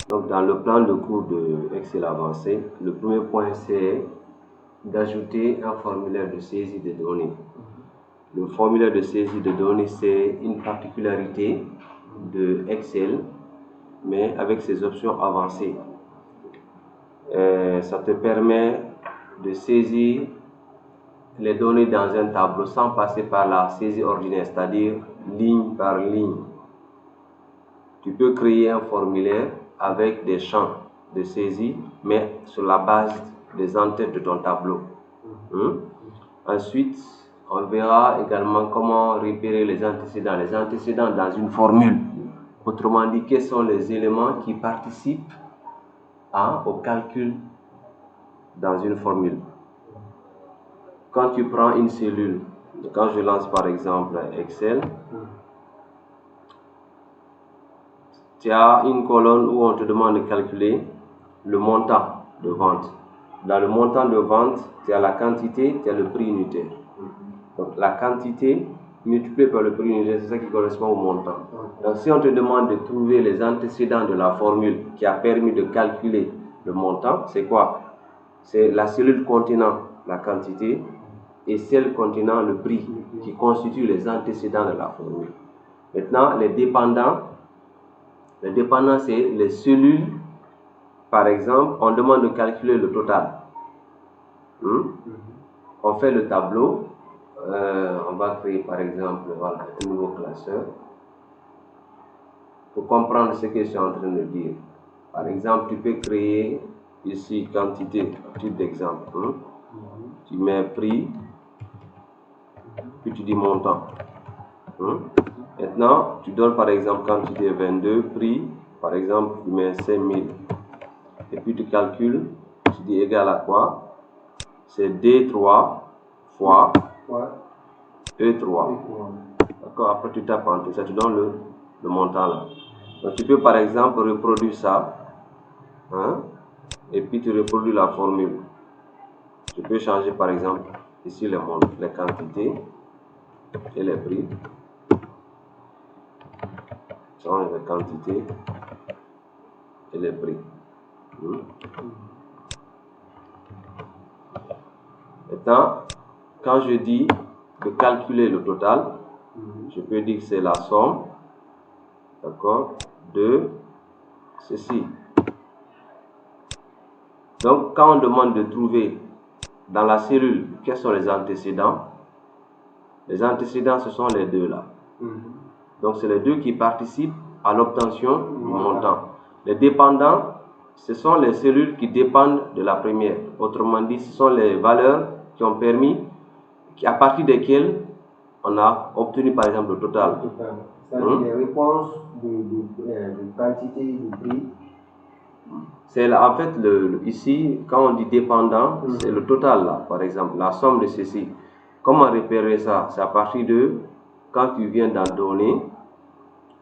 Donc, dans le plan de cours de Excel avancé, le premier point, c'est d'ajouter un formulaire de saisie de données. Le formulaire de saisie de données, c'est une particularité de Excel, mais avec ses options avancées. Ça te permet de saisir les données dans un tableau sans passer par la saisie ordinaire, c'est-à-dire ligne par ligne. Tu peux créer un formulaire avec des champs de saisie, mais sur la base des en-têtes de ton tableau. Ensuite, on verra également comment repérer les antécédents. Les antécédents dans une formule. Autrement dit, quels sont les éléments qui participent au calcul dans une formule. Quand tu prends une cellule, quand je lance par exemple Excel, tu as une colonne où on te demande de calculer le montant de vente. Dans le montant de vente, tu as la quantité, tu as le prix unitaire. Donc la quantité multipliée par le prix unitaire, c'est ça qui correspond au montant. Donc si on te demande de trouver les antécédents de la formule qui a permis de calculer le montant, c'est quoi? C'est la cellule contenant la quantité et celle contenant le prix qui constituent les antécédents de la formule. Maintenant, les dépendants, c'est les cellules. Par exemple, on demande de calculer le total. On fait le tableau. On va créer par exemple un nouveau classeur pour comprendre ce que je suis en train de dire. Par exemple, tu peux créer ici quantité, à titre d'exemple. Tu mets prix, puis tu dis montant. Maintenant, tu donnes par exemple quantité 22, prix, par exemple, tu mets 5000. Et puis tu calcules, tu dis égal à quoi? C'est D3 fois E3. D'accord? Après tu tapes Enter, ça te donne le montant là. Donc tu peux par exemple reproduire ça. Et puis tu reproduis la formule. Tu peux changer par exemple ici les quantités et les prix. Change les quantités et les prix. Maintenant, quand je dis de calculer le total, je peux dire que c'est la somme, d'accord, de ceci. Donc, quand on demande de trouver dans la cellule quels sont les antécédents ce sont les deux là. Donc, c'est les deux qui participent à l'obtention du montant. Les dépendants, ce sont les cellules qui dépendent de la première. Autrement dit, ce sont les valeurs qui ont permis, à partir desquelles on a obtenu par exemple le total. C'est-à-dire les réponses de quantité, de prix. C'est en fait, ici, quand on dit dépendant, c'est le total là, par exemple, la somme de ceci. Comment repérer ça? C'est à partir de, quand tu viens dans Données,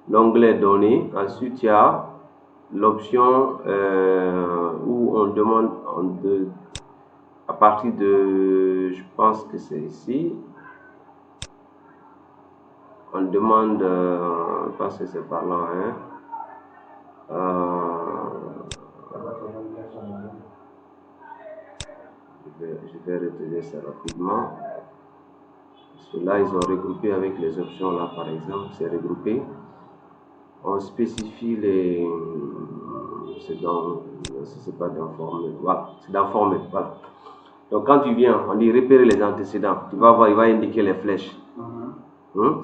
l'onglet Données, ensuite il y a l'option où on demande à partir de, je pense que c'est ici, on demande, je pense que c'est par là, je vais retirer ça rapidement. Parce que là, ils ont regroupé avec les options là, par exemple, c'est regroupé. On spécifie les. C'est pas dans formule. Voilà, c'est dans formule. Voilà. Donc, quand tu viens, on dit repérer les antécédents. Tu vas voir, il va indiquer les flèches.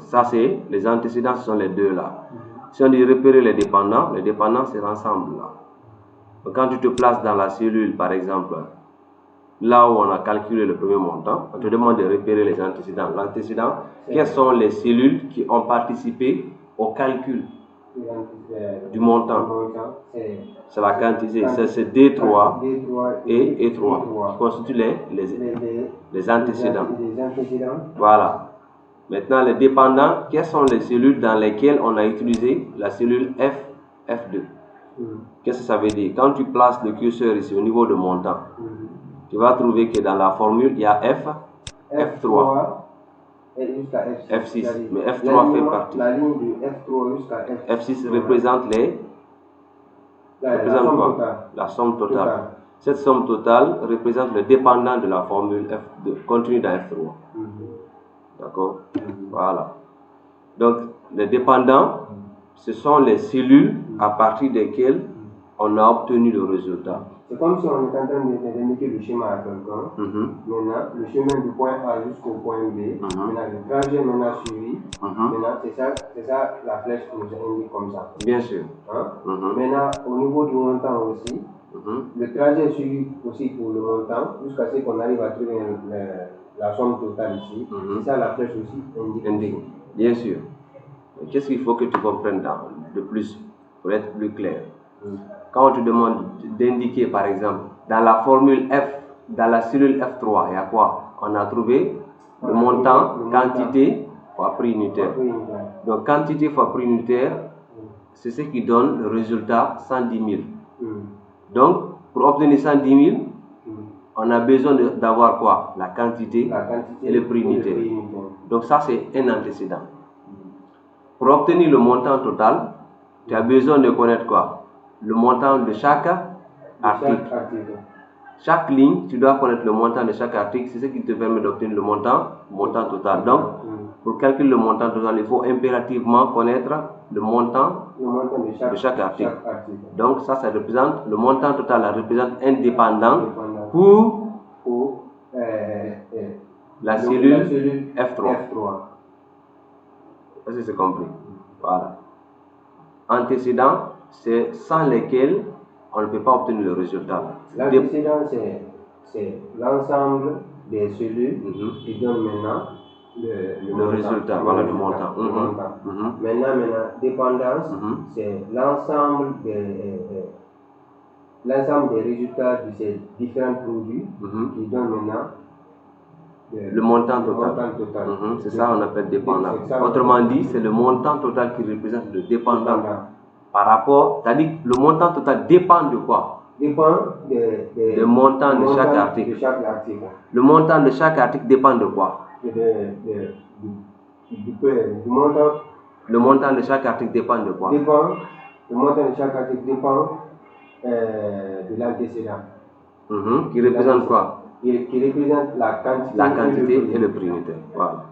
Ça, c'est les antécédents, ce sont les deux là. Si on dit repérer les dépendants c'est l'ensemble là. Donc, quand tu te places dans la cellule, par exemple, là où on a calculé le premier montant, on te demande de repérer les antécédents. L'antécédent, quelles sont les cellules qui ont participé au calcul du montant? C'est la quantité, c'est D3 et E3 qui constituent les antécédents. Voilà. Maintenant, les dépendants, quelles sont les cellules dans lesquelles on a utilisé la cellule F2? Qu'est-ce que ça veut dire? Quand tu places le curseur ici au niveau de montant, tu vas trouver que dans la formule, il y a F3 et jusqu'à F6. F6, mais F3 fait partie. La ligne de F3 jusqu'à F6. F6 représente représente somme quoi? totale. La somme totale. Cette somme totale représente le dépendant de la formule contenue dans F3. D'accord? Voilà. Donc, les dépendants, ce sont les cellules à partir desquelles on a obtenu le résultat. C'est comme si on est en train d'indiquer le schéma à quelqu'un. Maintenant, le chemin du point A jusqu'au point B. Maintenant, le trajet maintenant suivi. Maintenant, c'est ça la flèche qui nous indique comme ça. Bien sûr. Maintenant, au niveau du montant aussi, le trajet suivi aussi pour le montant, jusqu'à ce qu'on arrive à trouver la somme totale ici. C'est ça la flèche aussi indique. Bien sûr. Qu'est-ce qu'il faut que tu comprennes de plus pour être plus clair? Quand on te demande d'indiquer, par exemple, dans la formule F, dans la cellule F3, il y a quoi? On a trouvé le montant, quantité fois prix unitaire. Donc, quantité fois prix unitaire, c'est ce qui donne le résultat 110 000. Donc, pour obtenir 110 000, on a besoin d'avoir quoi? La quantité et le prix unitaire. Donc, ça, c'est un antécédent. Pour obtenir le montant total, tu as besoin de connaître quoi? Le montant de chaque article. Chaque ligne, tu dois connaître le montant de chaque article. C'est ce qui te permet d'obtenir le montant total. Donc, pour calculer le montant total, il faut impérativement connaître le montant de chaque article. Donc, ça représente, le montant total représente un dépendant pour la cellule F3. Est-ce que c'est compris? Voilà. Antécédents, c'est sans lesquels on ne peut pas obtenir le résultat. L'antécédent, c'est l'ensemble des cellules qui donnent maintenant le résultat, voilà le montant. Maintenant, dépendance, c'est l'ensemble des résultats de ces différents produits qui donnent maintenant le montant total. C'est ça qu'on appelle dépendant. Autrement dit, c'est le montant total qui représente le dépendant. Par rapport, c'est-à-dire le montant total dépend de quoi? Dépend du montant de chaque article. Le montant de chaque article dépend de quoi? Du montant. Le montant de chaque article dépend de quoi? Le montant de chaque article dépend de l'antécédent. Qui représente quoi? Qui représente la quantité et le prix unitaire. Voilà.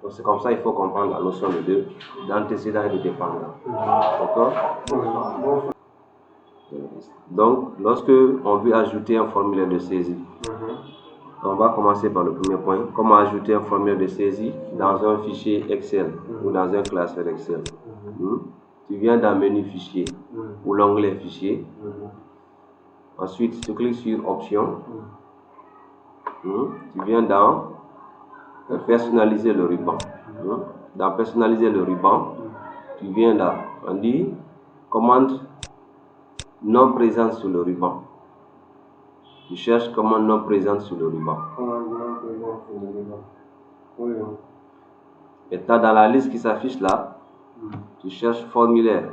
Donc c'est comme ça qu'il faut comprendre la notion d'antécédent et de dépendant. D'accord? Donc, lorsque on veut ajouter un formulaire de saisie, on va commencer par le premier point. Comment ajouter un formulaire de saisie dans un fichier Excel ou dans un classeur Excel? Tu viens dans le menu fichier ou l'onglet fichier. Ensuite, tu cliques sur options. Tu viens dans personnaliser le ruban. Dans personnaliser le ruban, tu viens là, on dit commande non présente sur le ruban. Tu cherches commande non présente sur le ruban. Maintenant, dans la liste qui s'affiche là, tu cherches formulaire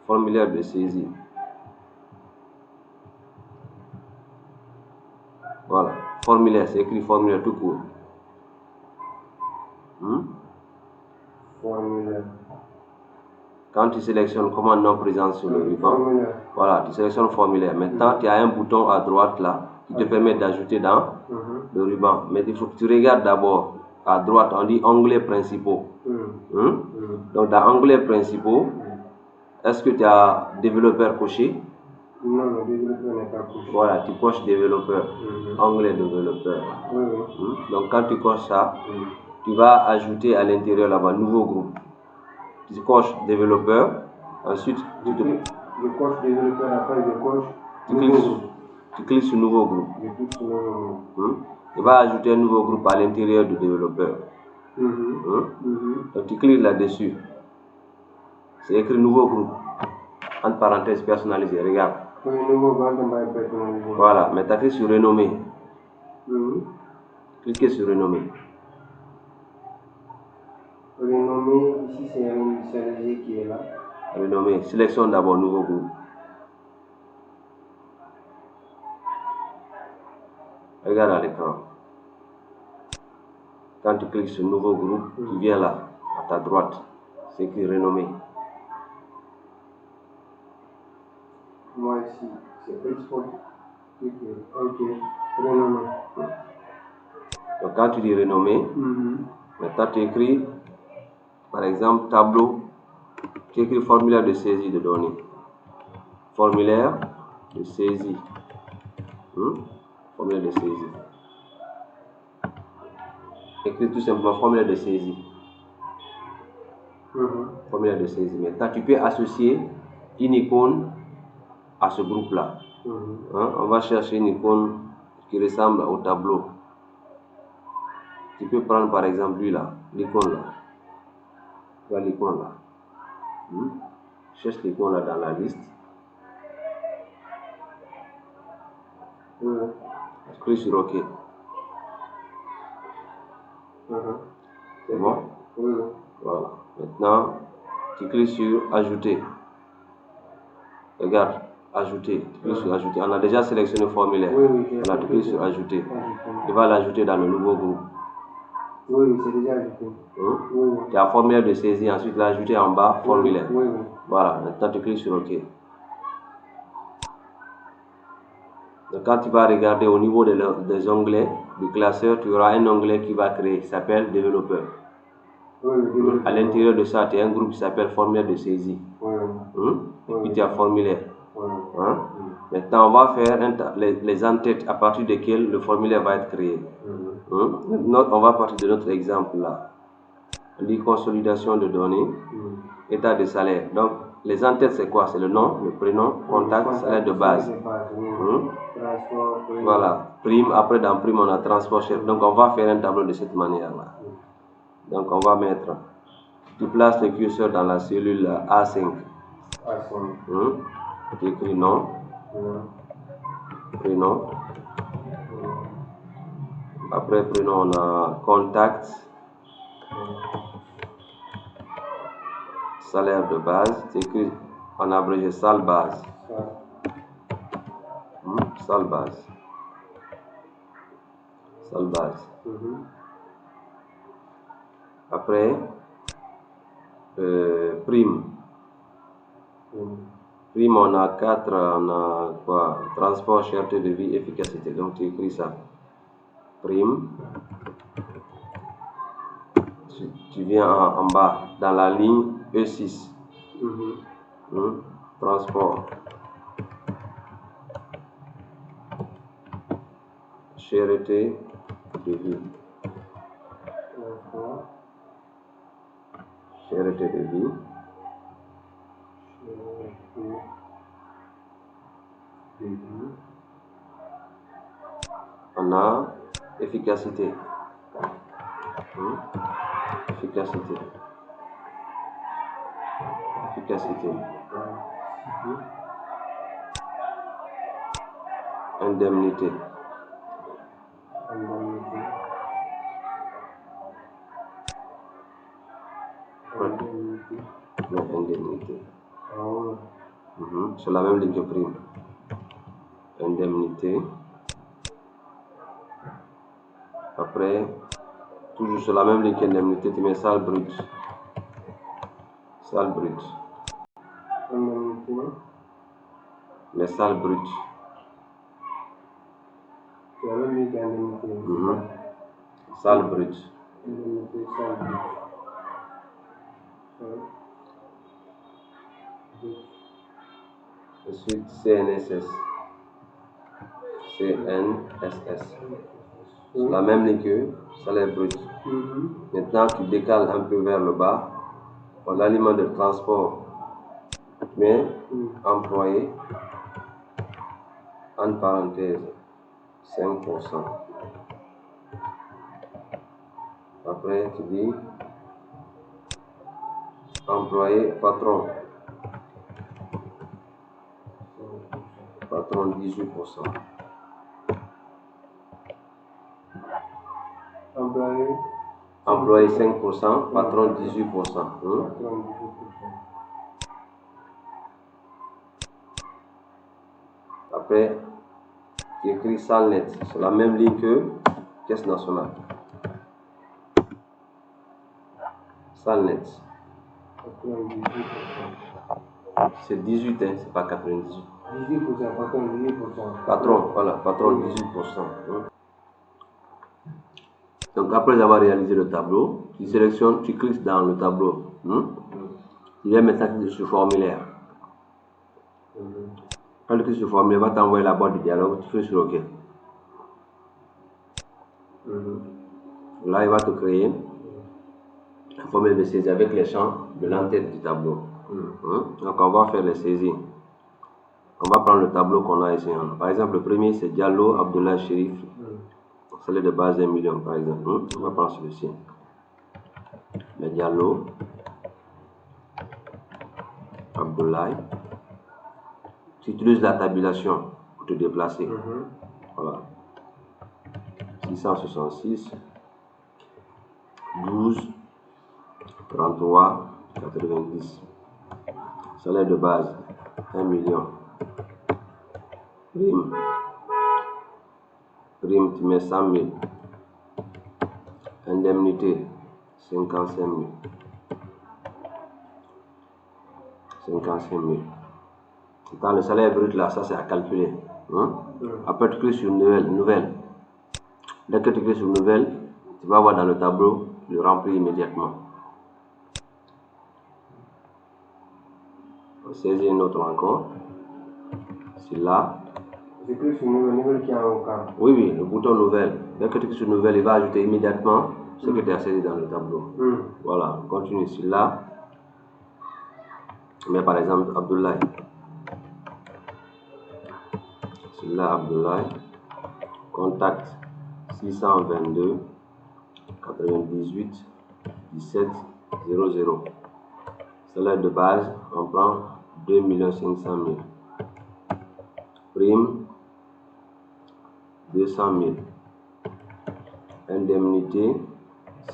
de saisie. Voilà, formulaire, c'est écrit formulaire tout court. Formulaire. Quand tu sélectionnes commande non présente sur le ruban, voilà, tu sélectionnes formulaire. Maintenant, tu as un bouton à droite là qui te permet d'ajouter dans le ruban. Mais il faut que tu regardes d'abord à droite, on dit onglets principaux. Donc, dans onglets principaux, est-ce que tu as développeur coché? Non, le développeur n'est pas coché. Voilà, tu coches développeur, onglet développeur. Donc, quand tu coches ça, tu vas ajouter à l'intérieur là-bas nouveau groupe. Tu coches développeur, ensuite je coche développeur, après je coche tu cliques sur nouveau groupe. Je clique sur nouveau groupe. Tu vas ajouter un nouveau groupe à l'intérieur du développeur. Donc tu cliques là-dessus. C'est écrit nouveau groupe. Entre parenthèses personnalisé, regarde. Voilà, mais tu cliques sur renommer. Cliquez sur renommer. Renommer, ici c'est le qui est là. Renommer, sélectionne d'abord nouveau groupe. Regarde à l'écran. Quand tu cliques sur nouveau groupe, tu viens là, à ta droite. C'est écrit renommer. Moi ici, c'est export. Ok, renommé. Donc quand tu dis renommé, maintenant tu écris, par exemple, tableau, tu écris formulaire de saisie de données. Formulaire de saisie. Formulaire de saisie. Écris tout simplement formulaire de saisie. Formulaire de saisie. Maintenant, tu peux associer une icône à ce groupe-là. On va chercher une icône qui ressemble au tableau. Tu peux prendre par exemple lui là, l'icône là. Voilà l'icône là. Cherche l'icône là dans la liste. Tu cliques sur OK. C'est bon? Voilà. Maintenant, tu cliques sur Ajouter. Regarde, Ajouter. Tu cliques sur Ajouter. On a déjà sélectionné le formulaire. Voilà, tu cliques sur Ajouter. Tu vas l'ajouter dans le nouveau groupe. Oui, c'est déjà ajouté. Tu as formulaire de saisie, ensuite l'ajouter en bas, formulaire. Voilà, maintenant tu cliques sur OK. Donc quand tu vas regarder au niveau des onglets du classeur, tu auras un onglet qui va créer, qui s'appelle développeur. À l'intérieur de ça, tu as un groupe qui s'appelle formulaire de saisie. Et puis tu as formulaire. Maintenant, on va faire les en-têtes à partir desquelles le formulaire va être créé. On va partir de notre exemple là. On dit consolidation de données, état de salaire. Donc, les en-têtes, c'est quoi? C'est le nom, le prénom, contact, salaire de base. Voilà, prime. Après, dans prime, on a transport chef. Donc, on va faire un tableau de cette manière-là. Donc, on va mettre, tu places le curseur dans la cellule A5. Tu écris nom, prénom. Après prénom, on a contact, salaire de base. Tu écris en abrégé salle base. Salle base. Salle base. Après, prime. Prime, on a 4, on a quoi? Transport, cherté de vie, efficacité. Donc tu écris ça. Prime. Tu viens en bas, dans la ligne E6. Transport. Cherté de vie. Cherté de vie. On a efficacité. Efficacité. Efficacité. Indemnité. Indemnité. Sur la même ligne que prime. Indemnité. Après, toujours sur la même ligne qu'indemnité, tu mets salle brute. Salle brute. Mais salle brute. Salle brute. Ensuite, CNSS. CNSS. Sur la même ligne que salaire brut. Maintenant, tu décales un peu vers le bas. Pour l'aliment de transport, mais employé, en parenthèse, 5%. Après, tu dis employé, patron. Patron 18%. Employé 5%, patron 18%. Après, tu écris salle nette sur la même ligne que caisse nationale. Salle nette. C'est 18, c'est pas 98. 18%, patron 18%. Patron, voilà, patron 18%. Donc après avoir réalisé le tableau, tu sélectionnes, tu cliques dans le tableau. Il y a maintenant sur formulaire. Quand tu cliques sur formulaire, il va t'envoyer la boîte de dialogue, tu fais sur OK. Là, il va te créer un formulaire de saisie avec les champs de l'entête du tableau. Donc on va faire les saisies. On va prendre le tableau qu'on a ici. Par exemple, le premier c'est Diallo Abdoulaye Chérif. Salaire de base 1 million par exemple. On va prendre celui-ci. Le Diallo Abdoulaye. Tu utilises la tabulation pour te déplacer. Voilà. 666 12 33 90. Salaire de base 1 million. Prime, tu mets 100 000. Indemnité 55 000. 55 000. Dans le salaire brut là, ça c'est à calculer. Après tu cliques sur nouvelle. Dès que tu cliques sur nouvelle, tu vas voir dans le tableau, tu le remplis immédiatement. On saisit une autre encore. C'est là. Je clique sur nouvelle qui est en haut. Oui, le bouton nouvelle. Dès que tu cliques sur nouvelle, il va ajouter immédiatement ce que tu as saisi dans le tableau. Voilà, on continue ici là. Mais par exemple, Abdoulaye. C'est là, Abdoulaye. Contact 622 98 17 00. Salaire de base, on prend 2 500 000. Prime 200 000. Indemnité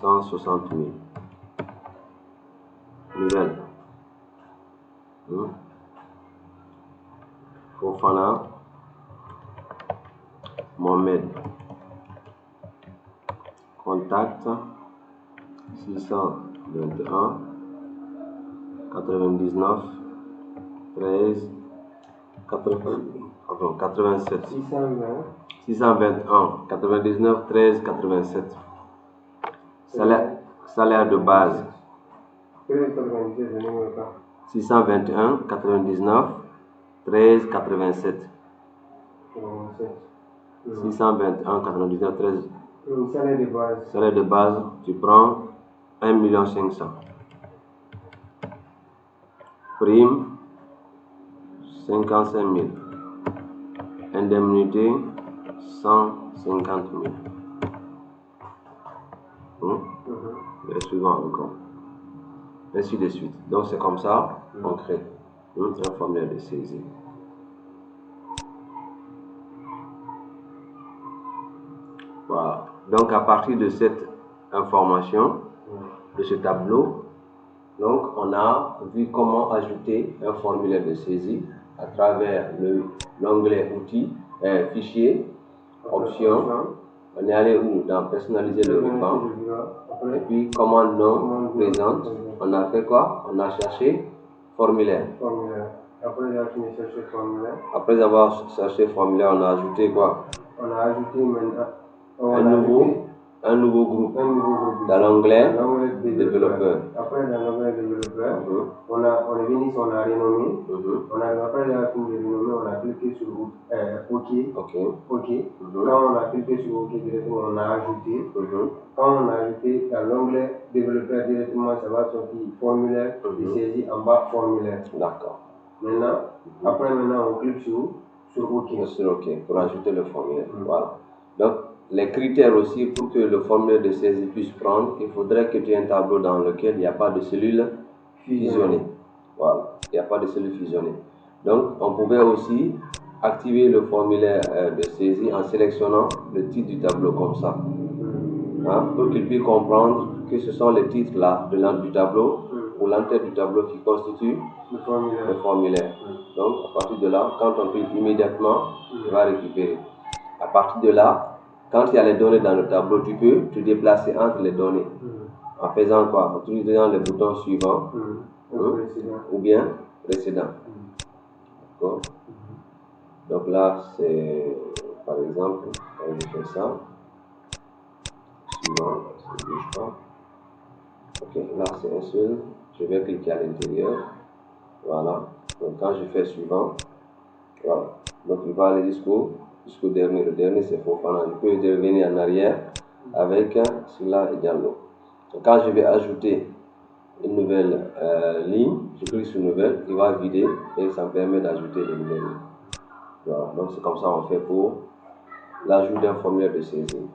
160 000. Nouvelle. Fofana Mohamed. Contact 621 99 13 87. 621 99 13 87. Salaire de base 621 99 13 87. 621 99 13. Salaire de base, tu prends 1 500 000. Prime 55 000. Indemnité 150 000. Le suivant encore. Ainsi de suite. Donc c'est comme ça on crée un formulaire de saisie. Voilà. Donc à partir de cette information, de ce tableau, donc on a vu comment ajouter un formulaire de saisie à travers l'onglet outils, fichier, options. On est allé où? Dans personnaliser le ruban. Et puis commande non présente. On a fait quoi? On a cherché formulaire. Après avoir cherché formulaire, on a ajouté quoi? On a ajouté maintenant un nouveau groupe dans l'onglet développeur. Après dans l'onglet développeur, on est venu sur la renommée. Après la renommée, on a cliqué sur OK. Quand on a cliqué sur OK directement, on a ajouté. Quand on a ajouté dans l'onglet développeur directement, ça va sortir formulaire de saisie en bas formulaire. D'accord. Maintenant, on clique sur OK. Sur OK pour ajouter le formulaire. Voilà. Donc les critères aussi pour que le formulaire de saisie puisse prendre, il faudrait que tu aies un tableau dans lequel il n'y a pas de cellules fusionnées. Voilà, il n'y a pas de cellules fusionnées. Donc on pouvait aussi activer le formulaire de saisie en sélectionnant le titre du tableau comme ça. Pour qu'il puisse comprendre que ce sont les titres là du tableau ou l'entête du tableau qui constitue le formulaire. Donc à partir de là, quand on clique immédiatement, il va récupérer. À partir de là, quand il y a les données dans le tableau, tu peux te déplacer entre les données. En faisant quoi? En utilisant le bouton suivant ou bien précédent. D'accord? là, c'est par exemple, quand je fais ça, suivant, ça ne bouge pas. Ok, là c'est un seul, je vais cliquer à l'intérieur, voilà. Donc quand je fais suivant, voilà. Donc il va aller jusqu'au dernier. Le dernier c'est Fofana. Je peux revenir en arrière avec Sylla et Diallo. Donc quand je vais ajouter une nouvelle ligne, je clique sur nouvelle, il va vider et ça me permet d'ajouter de nouvelles lignes. Voilà. Donc c'est comme ça on fait pour l'ajout d'un formulaire de saisie.